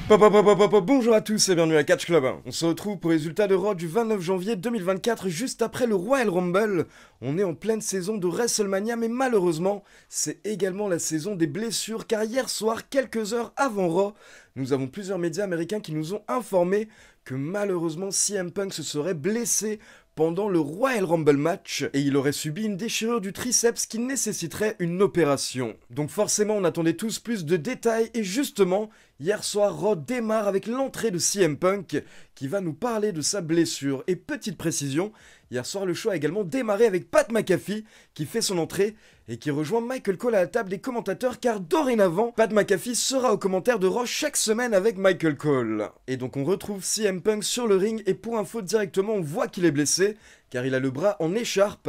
Bonjour à tous et bienvenue à Catch Club. On se retrouve pour les résultats de Raw du 29 janvier 2024, juste après le Royal Rumble. On est en pleine saison de WrestleMania, mais malheureusement, c'est également la saison des blessures, car hier soir, quelques heures avant Raw, nous avons plusieurs médias américains qui nous ont informé que malheureusement CM Punk se serait blessé pendant le Royal Rumble match et il aurait subi une déchirure du triceps qui nécessiterait une opération. Donc forcément on attendait tous plus de détails et justement hier soir Raw démarre avec l'entrée de CM Punk qui va nous parler de sa blessure. Et petite précision, hier soir le show a également démarré avec Pat McAfee qui fait son entrée et qui rejoint Michael Cole à la table des commentateurs car dorénavant Pat McAfee sera au commentaire de Raw chaque semaine avec Michael Cole. Et donc on retrouve CM Punk sur le ring et pour info directement on voit qu'il est blessé car il a le bras en écharpe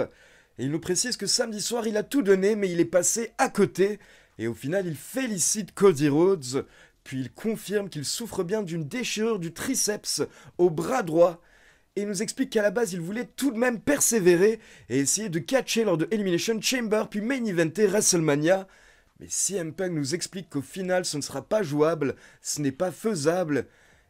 et il nous précise que samedi soir il a tout donné mais il est passé à côté et au final il félicite Cody Rhodes puis il confirme qu'il souffre bien d'une déchirure du triceps au bras droit et il nous explique qu'à la base il voulait tout de même persévérer et essayer de catcher lors de Elimination Chamber puis main eventer WrestleMania. Mais CM Punk nous explique qu'au final ce ne sera pas jouable, ce n'est pas faisable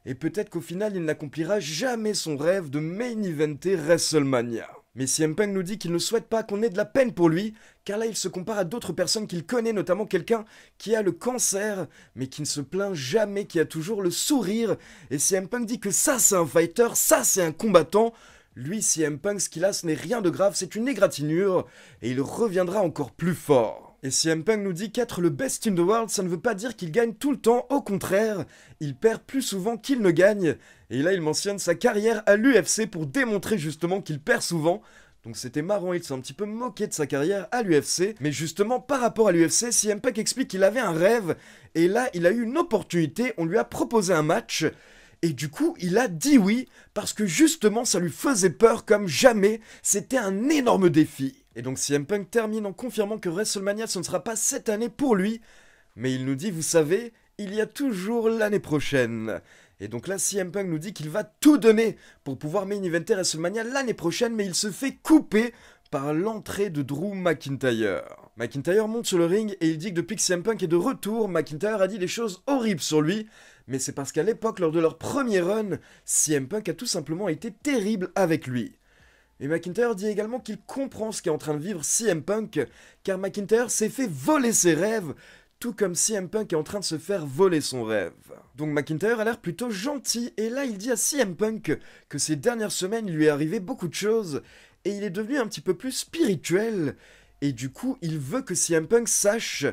et peut-être qu'au final il n'accomplira jamais son rêve de main eventer WrestleMania. Mais CM Punk nous dit qu'il ne souhaite pas qu'on ait de la peine pour lui, car là il se compare à d'autres personnes qu'il connaît, notamment quelqu'un qui a le cancer, mais qui ne se plaint jamais, qui a toujours le sourire. Et CM Punk dit que ça c'est un fighter, ça c'est un combattant. Lui, CM Punk, ce qu'il a, ce n'est rien de grave, c'est une égratignure, et il reviendra encore plus fort. Et CM Punk nous dit qu'être le best in the world, ça ne veut pas dire qu'il gagne tout le temps, au contraire, il perd plus souvent qu'il ne gagne. Et là, il mentionne sa carrière à l'UFC pour démontrer justement qu'il perd souvent. Donc c'était marrant, il s'est un petit peu moqué de sa carrière à l'UFC. Mais justement, par rapport à l'UFC, CM Punk explique qu'il avait un rêve, et là, il a eu une opportunité, on lui a proposé un match. Et du coup, il a dit oui, parce que justement, ça lui faisait peur comme jamais, c'était un énorme défi. Et donc CM Punk termine en confirmant que WrestleMania, ce ne sera pas cette année pour lui, mais il nous dit, vous savez, il y a toujours l'année prochaine. Et donc là, CM Punk nous dit qu'il va tout donner pour pouvoir main eventer WrestleMania l'année prochaine, mais il se fait couper par l'entrée de Drew McIntyre. McIntyre monte sur le ring et il dit que depuis que CM Punk est de retour, McIntyre a dit des choses horribles sur lui, mais c'est parce qu'à l'époque, lors de leur premier run, CM Punk a tout simplement été terrible avec lui. Et McIntyre dit également qu'il comprend ce qu'est en train de vivre CM Punk, car McIntyre s'est fait voler ses rêves, tout comme CM Punk est en train de se faire voler son rêve. Donc McIntyre a l'air plutôt gentil, et là il dit à CM Punk que ces dernières semaines il lui est arrivé beaucoup de choses, et il est devenu un petit peu plus spirituel, et du coup il veut que CM Punk sache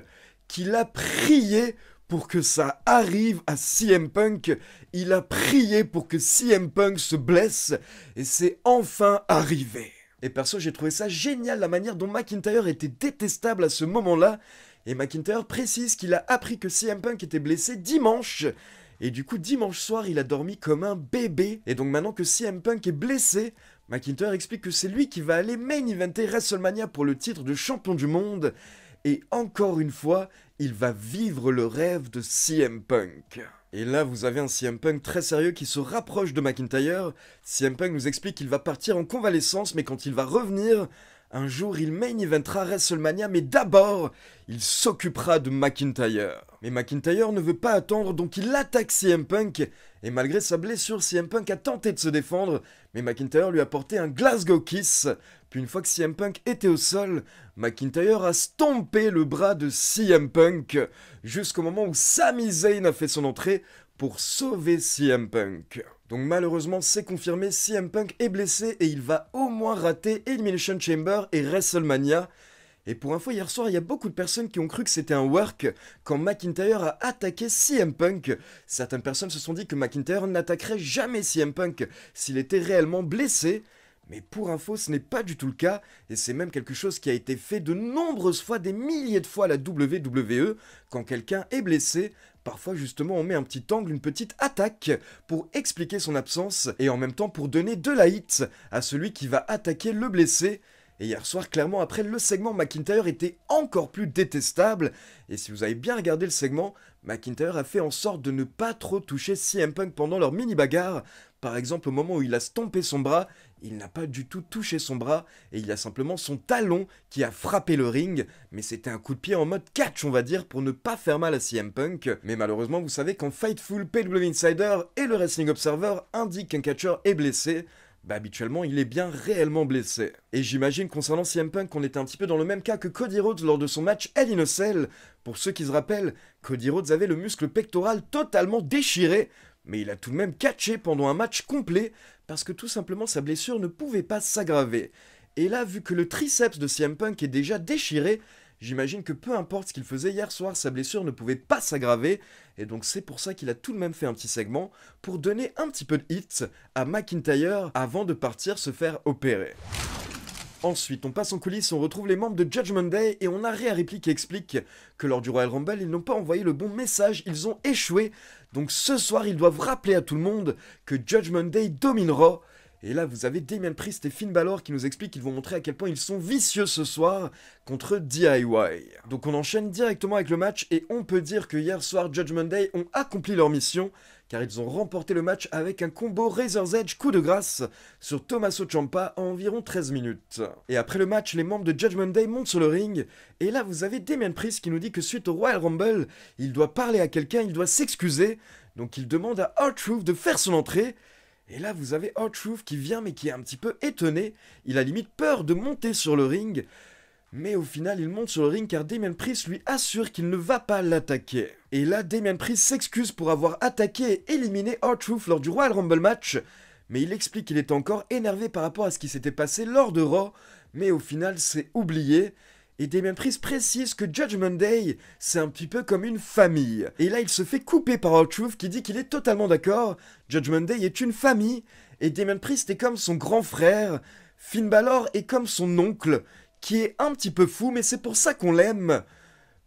qu'il a prié pour que ça arrive à CM Punk. Il a prié pour que CM Punk se blesse et c'est enfin arrivé. Et perso, j'ai trouvé ça génial la manière dont McIntyre était détestable à ce moment-là. Et McIntyre précise qu'il a appris que CM Punk était blessé dimanche. Et du coup, dimanche soir, il a dormi comme un bébé. Et donc maintenant que CM Punk est blessé, McIntyre explique que c'est lui qui va aller main eventer WrestleMania pour le titre de champion du monde. Et encore une fois, il va vivre le rêve de CM Punk. Et là, vous avez un CM Punk très sérieux qui se rapproche de McIntyre. CM Punk nous explique qu'il va partir en convalescence, mais quand il va revenir, un jour il main eventera WrestleMania, mais d'abord, il s'occupera de McIntyre. Mais McIntyre ne veut pas attendre, donc il attaque CM Punk. Et malgré sa blessure, CM Punk a tenté de se défendre, mais McIntyre lui a porté un Glasgow Kiss. Puis une fois que CM Punk était au sol, McIntyre a stompé le bras de CM Punk, jusqu'au moment où Sami Zayn a fait son entrée pour sauver CM Punk. Donc malheureusement, c'est confirmé, CM Punk est blessé et il va au moins rater Elimination Chamber et WrestleMania. Et pour info, hier soir, il y a beaucoup de personnes qui ont cru que c'était un work quand McIntyre a attaqué CM Punk. Certaines personnes se sont dit que McIntyre n'attaquerait jamais CM Punk s'il était réellement blessé. Mais pour info, ce n'est pas du tout le cas, et c'est même quelque chose qui a été fait de nombreuses fois, des milliers de fois à la WWE, quand quelqu'un est blessé. Parfois justement on met un petit angle, une petite attaque pour expliquer son absence et en même temps pour donner de la hit à celui qui va attaquer le blessé. Et hier soir, clairement, après le segment, McIntyre était encore plus détestable. Et si vous avez bien regardé le segment, McIntyre a fait en sorte de ne pas trop toucher CM Punk pendant leur mini-bagarre, Par exemple, au moment où il a stompé son bras, il n'a pas du tout touché son bras et il y a simplement son talon qui a frappé le ring, mais c'était un coup de pied en mode catch, on va dire, pour ne pas faire mal à CM Punk. Mais malheureusement, vous savez, quand Fightful, PW Insider et le Wrestling Observer indiquent qu'un catcheur est blessé, bah habituellement il est bien réellement blessé. Et j'imagine concernant CM Punk qu'on était un petit peu dans le même cas que Cody Rhodes lors de son match Hell in a Cell. Pour ceux qui se rappellent, Cody Rhodes avait le muscle pectoral totalement déchiré, mais il a tout de même catché pendant un match complet parce que tout simplement sa blessure ne pouvait pas s'aggraver. Et là, vu que le triceps de CM Punk est déjà déchiré, j'imagine que peu importe ce qu'il faisait hier soir, sa blessure ne pouvait pas s'aggraver, et donc c'est pour ça qu'il a tout de même fait un petit segment pour donner un petit peu de hits à McIntyre avant de partir se faire opérer. Ensuite, on passe en coulisses, on retrouve les membres de Judgment Day et on a Rhea Ripley qui explique que lors du Royal Rumble, ils n'ont pas envoyé le bon message, ils ont échoué. Donc ce soir, ils doivent rappeler à tout le monde que Judgment Day dominera. Et là, vous avez Damien Priest et Finn Balor qui nous expliquent qu'ils vont montrer à quel point ils sont vicieux ce soir contre DIY. Donc on enchaîne directement avec le match et on peut dire que hier soir, Judgment Day ont accompli leur mission car ils ont remporté le match avec un combo Razor's Edge coup de grâce sur Tommaso Ciampa en environ 13 minutes. Et après le match, les membres de Judgment Day montent sur le ring et là vous avez Damien Priest qui nous dit que suite au Royal Rumble, il doit parler à quelqu'un, il doit s'excuser. Donc il demande à R-Truth de faire son entrée. Et là, vous avez R-Truth qui vient mais qui est un petit peu étonné. Il a limite peur de monter sur le ring. Mais au final, il monte sur le ring car Damien Priest lui assure qu'il ne va pas l'attaquer. Et là, Damien Priest s'excuse pour avoir attaqué et éliminé R-Truth lors du Royal Rumble match. Mais il explique qu'il était encore énervé par rapport à ce qui s'était passé lors de Raw. Mais au final, c'est oublié. Et Damien Priest précise que Judgment Day, c'est un petit peu comme une famille. Et là, il se fait couper par R-Truth qui dit qu'il est totalement d'accord. Judgment Day est une famille, et Damien Priest est comme son grand frère. Finn Balor est comme son oncle, qui est un petit peu fou, mais c'est pour ça qu'on l'aime.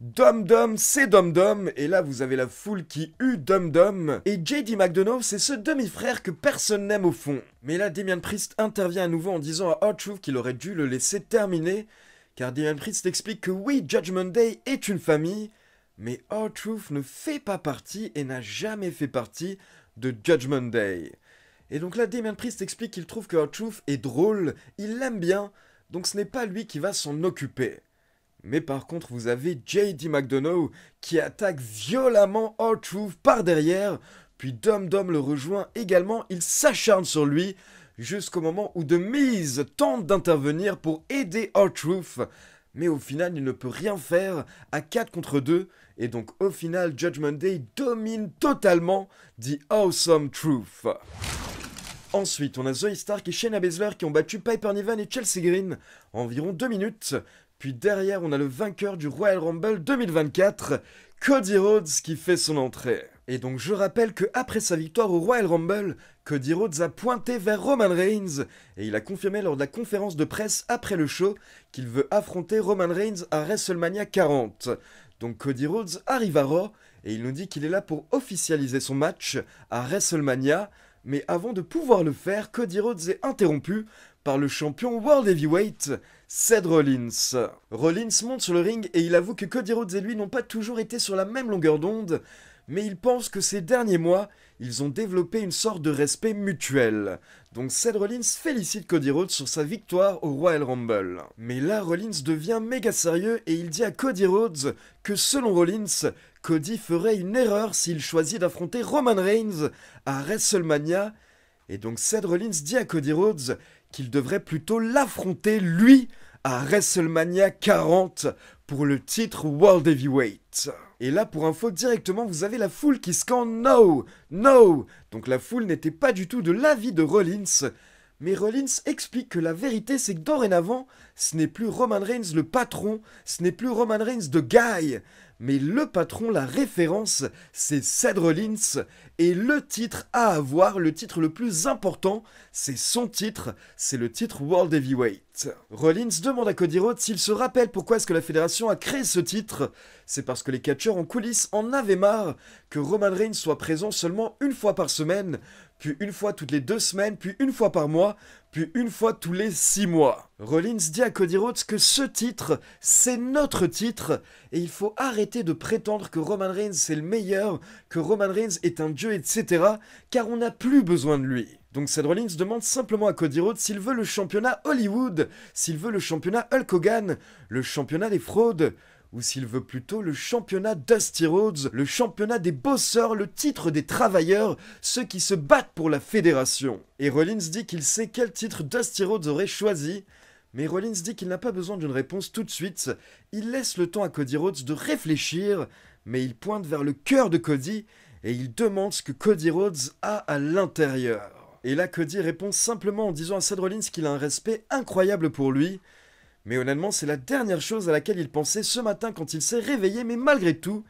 Dum Dum, c'est Dum Dum, et là vous avez la foule qui hue Dum Dum. Et JD McDonough, c'est ce demi-frère que personne n'aime au fond. Mais là, Damien Priest intervient à nouveau en disant à R-Truth qu'il aurait dû le laisser terminer. Car Damien Priest explique que oui, Judgment Day est une famille, mais R-Truth ne fait pas partie et n'a jamais fait partie de Judgment Day. Et donc là, Damien Priest explique qu'il trouve que R-Truth est drôle, il l'aime bien, donc ce n'est pas lui qui va s'en occuper. Mais par contre, vous avez JD McDonough qui attaque violemment R-Truth par derrière, puis Dum Dum le rejoint également, il s'acharne sur lui, jusqu'au moment où The Miz tente d'intervenir pour aider R-Truth, mais au final il ne peut rien faire à 4 contre 2, et donc au final Judgment Day domine totalement The Awesome Truth. Ensuite on a Zoey Stark et Shayna Baszler qui ont battu Piper Niven et Chelsea Green en environ 2 minutes, puis derrière on a le vainqueur du Royal Rumble 2024, Cody Rhodes qui fait son entrée. Et donc je rappelle que après sa victoire au Royal Rumble, Cody Rhodes a pointé vers Roman Reigns et il a confirmé lors de la conférence de presse après le show qu'il veut affronter Roman Reigns à WrestleMania 40. Donc Cody Rhodes arrive à Raw et il nous dit qu'il est là pour officialiser son match à WrestleMania, mais avant de pouvoir le faire, Cody Rhodes est interrompu par le champion World Heavyweight, Seth Rollins. Rollins monte sur le ring et il avoue que Cody Rhodes et lui n'ont pas toujours été sur la même longueur d'onde, mais il pense que ces derniers mois, ils ont développé une sorte de respect mutuel. Donc Seth Rollins félicite Cody Rhodes sur sa victoire au Royal Rumble. Mais là, Rollins devient méga sérieux et il dit à Cody Rhodes que selon Rollins, Cody ferait une erreur s'il choisit d'affronter Roman Reigns à WrestleMania. Et donc Seth Rollins dit à Cody Rhodes qu'il devrait plutôt l'affronter lui à WrestleMania 40 pour le titre World Heavyweight. Et là, pour info, directement, vous avez la foule qui scande No! No! Donc la foule n'était pas du tout de l'avis de Rollins. Mais Rollins explique que la vérité, c'est que dorénavant, ce n'est plus Roman Reigns le patron, ce n'est plus Roman Reigns de Guy, mais le patron, la référence, c'est Seth Rollins, et le titre à avoir, le titre le plus important, c'est son titre, c'est le titre World Heavyweight. Rollins demande à Cody Rhodes s'il se rappelle pourquoi est-ce que la fédération a créé ce titre. C'est parce que les catcheurs en coulisses en avaient marre que Roman Reigns soit présent seulement une fois par semaine, puis une fois toutes les 2 semaines, puis une fois par mois, puis une fois tous les 6 mois. Rollins dit à Cody Rhodes que ce titre, c'est notre titre, et il faut arrêter de prétendre que Roman Reigns c'est le meilleur, que Roman Reigns est un dieu, etc., car on n'a plus besoin de lui. Donc Seth Rollins demande simplement à Cody Rhodes s'il veut le championnat Hollywood, s'il veut le championnat Hulk Hogan, le championnat des fraudes, ou s'il veut plutôt le championnat Dusty Rhodes, le championnat des bosseurs, le titre des travailleurs, ceux qui se battent pour la fédération. Et Rollins dit qu'il sait quel titre Dusty Rhodes aurait choisi, mais Rollins dit qu'il n'a pas besoin d'une réponse tout de suite, il laisse le temps à Cody Rhodes de réfléchir, mais il pointe vers le cœur de Cody, et il demande ce que Cody Rhodes a à l'intérieur. Et là, Cody répond simplement en disant à Seth Rollins qu'il a un respect incroyable pour lui. Mais honnêtement, c'est la dernière chose à laquelle il pensait ce matin quand il s'est réveillé, mais malgré tout,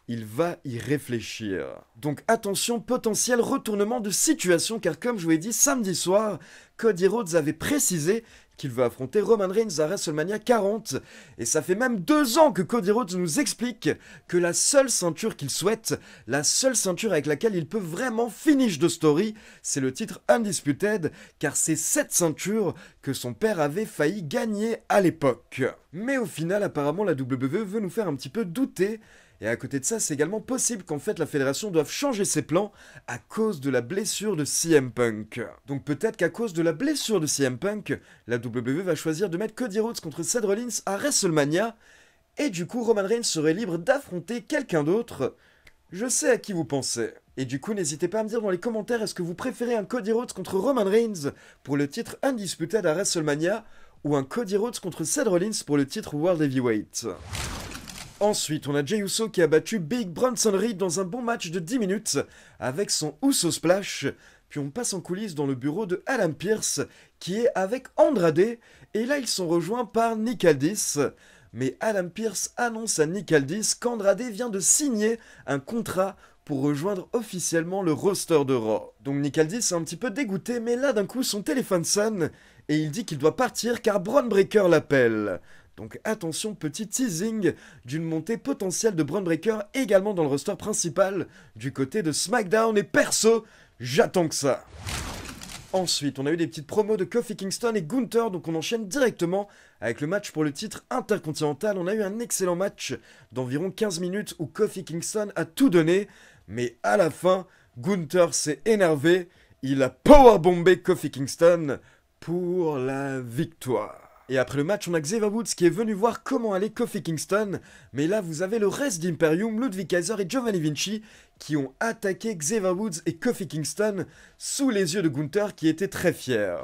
il va y réfléchir. Donc attention, potentiel retournement de situation, car comme je vous l'ai dit samedi soir, Cody Rhodes avait précisé qu'il veut affronter Roman Reigns à WrestleMania 40. Et ça fait même 2 ans que Cody Rhodes nous explique que la seule ceinture qu'il souhaite, la seule ceinture avec laquelle il peut vraiment finish the story, c'est le titre Undisputed, car c'est cette ceinture que son père avait failli gagner à l'époque. Mais au final, apparemment, la WWE veut nous faire un petit peu douter. Et à côté de ça, c'est également possible qu'en fait la fédération doive changer ses plans à cause de la blessure de CM Punk. Donc peut-être qu'à cause de la blessure de CM Punk, la WWE va choisir de mettre Cody Rhodes contre Seth Rollins à WrestleMania, et du coup Roman Reigns serait libre d'affronter quelqu'un d'autre. Je sais à qui vous pensez. Et du coup, n'hésitez pas à me dire dans les commentaires, est-ce que vous préférez un Cody Rhodes contre Roman Reigns pour le titre Undisputed à WrestleMania, ou un Cody Rhodes contre Seth Rollins pour le titre World Heavyweight. Ensuite, on a Jey Uso qui a battu Big Bronson Reed dans un bon match de 10 minutes avec son Uso Splash. Puis on passe en coulisses dans le bureau de Adam Pearce qui est avec Andrade. Et là, ils sont rejoints par Nick Aldis. Mais Adam Pearce annonce à Nick Aldis qu'Andrade vient de signer un contrat pour rejoindre officiellement le roster de Raw. Donc Nick Aldis est un petit peu dégoûté, mais là d'un coup son téléphone sonne et il dit qu'il doit partir car Bron Breakker l'appelle. Donc attention, petit teasing d'une montée potentielle de Bron Breakker également dans le roster principal du côté de SmackDown, et perso, j'attends que ça. Ensuite, on a eu des petites promos de Kofi Kingston et Gunther, donc on enchaîne directement avec le match pour le titre intercontinental. On a eu un excellent match d'environ 15 minutes où Kofi Kingston a tout donné, mais à la fin, Gunther s'est énervé, il a powerbombé Kofi Kingston pour la victoire. Et après le match, on a Xavier Woods qui est venu voir comment allait Kofi Kingston. Mais là, vous avez le reste d'Imperium, Ludwig Kaiser et Giovanni Vinci qui ont attaqué Xavier Woods et Kofi Kingston sous les yeux de Gunther qui était très fier.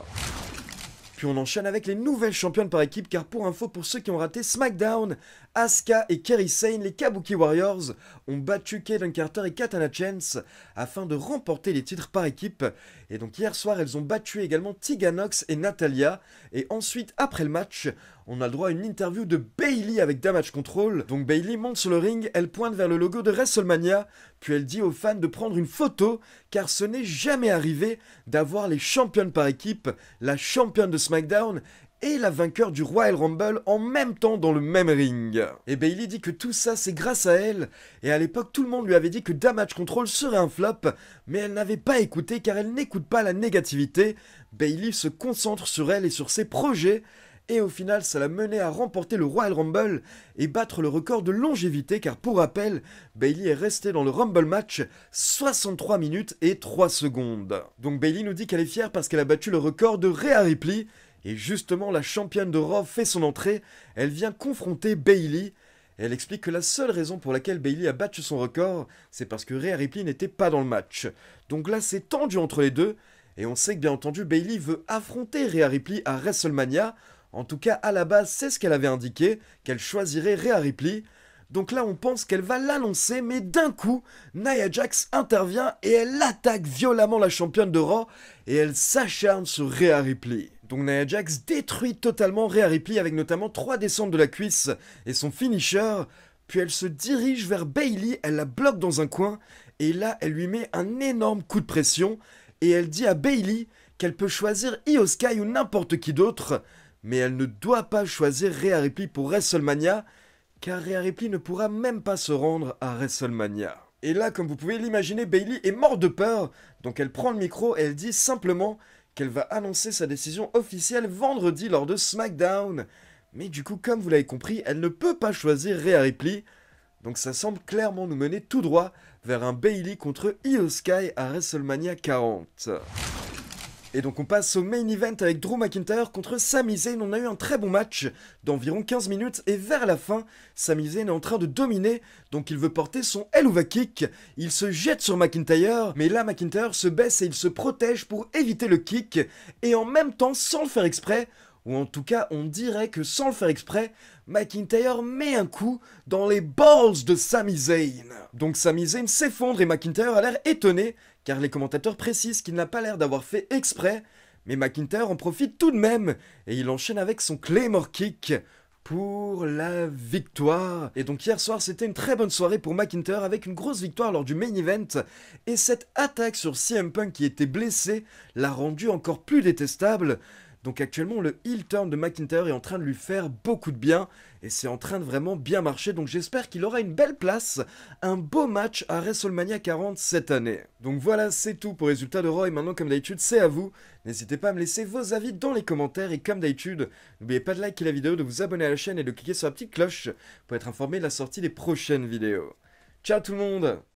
Puis on enchaîne avec les nouvelles championnes par équipe, car pour info, pour ceux qui ont raté SmackDown, Asuka et Kairi Sane, les Kabuki Warriors, ont battu Kayden Carter et Katana Chance afin de remporter les titres par équipe. Et donc hier soir, elles ont battu également Tegan Nox et Natalya. Et ensuite, après le match, on a le droit à une interview de Bayley avec Damage Control. Donc Bayley monte sur le ring, elle pointe vers le logo de WrestleMania, puis elle dit aux fans de prendre une photo, car ce n'est jamais arrivé d'avoir les championnes par équipe, la championne de SmackDown et la vainqueur du Royal Rumble en même temps dans le même ring. Et Bayley dit que tout ça c'est grâce à elle, et à l'époque tout le monde lui avait dit que Damage Control serait un flop, mais elle n'avait pas écouté car elle n'écoute pas la négativité. Bayley se concentre sur elle et sur ses projets, et au final ça l'a mené à remporter le Royal Rumble et battre le record de longévité, car pour rappel, Bayley est restée dans le Rumble match 63 minutes et 3 secondes. Donc Bayley nous dit qu'elle est fière parce qu'elle a battu le record de Rhea Ripley. Et justement, la championne de Raw fait son entrée, elle vient confronter Bayley, et elle explique que la seule raison pour laquelle Bayley a battu son record, c'est parce que Rhea Ripley n'était pas dans le match. Donc là, c'est tendu entre les deux, et on sait que bien entendu, Bayley veut affronter Rhea Ripley à WrestleMania. En tout cas, à la base, c'est ce qu'elle avait indiqué, qu'elle choisirait Rhea Ripley. Donc là, on pense qu'elle va l'annoncer, mais d'un coup, Nia Jax intervient et elle attaque violemment la championne de Raw, et elle s'acharne sur Rhea Ripley. Donc Nia Jax détruit totalement Rhea Ripley avec notamment 3 descentes de la cuisse et son finisher, puis elle se dirige vers Bayley, elle la bloque dans un coin, et là, elle lui met un énorme coup de pression, et elle dit à Bayley qu'elle peut choisir Io Sky ou n'importe qui d'autre, mais elle ne doit pas choisir Rhea Ripley pour WrestleMania, car Rhea Ripley ne pourra même pas se rendre à WrestleMania. Et là, comme vous pouvez l'imaginer, Bayley est morte de peur, donc elle prend le micro et elle dit simplement qu'elle va annoncer sa décision officielle vendredi lors de SmackDown. Mais du coup, comme vous l'avez compris, elle ne peut pas choisir Rhea Ripley, donc ça semble clairement nous mener tout droit vers un Bayley contre Io Sky à WrestleMania 40. Et donc on passe au main event avec Drew McIntyre contre Sami Zayn. On a eu un très bon match d'environ 15 minutes et vers la fin, Sami Zayn est en train de dominer, donc il veut porter son Helluva Kick. Il se jette sur McIntyre, mais là McIntyre se baisse et il se protège pour éviter le kick, et en même temps, sans le faire exprès, ou en tout cas on dirait que sans le faire exprès, McIntyre met un coup dans les balls de Sami Zayn. Donc Sami Zayn s'effondre et McIntyre a l'air étonné, car les commentateurs précisent qu'il n'a pas l'air d'avoir fait exprès, mais McIntyre en profite tout de même, et il enchaîne avec son Claymore Kick pour la victoire. Et donc hier soir c'était une très bonne soirée pour McIntyre avec une grosse victoire lors du main event, et cette attaque sur CM Punk qui était blessé l'a rendu encore plus détestable. Donc actuellement le heel turn de McIntyre est en train de lui faire beaucoup de bien et c'est en train de vraiment bien marcher, donc j'espère qu'il aura une belle place, un beau match à WrestleMania 40 cette année. Donc voilà, c'est tout pour Résultats de Raw et maintenant comme d'habitude c'est à vous. N'hésitez pas à me laisser vos avis dans les commentaires et comme d'habitude, n'oubliez pas de liker la vidéo, de vous abonner à la chaîne et de cliquer sur la petite cloche pour être informé de la sortie des prochaines vidéos. Ciao tout le monde!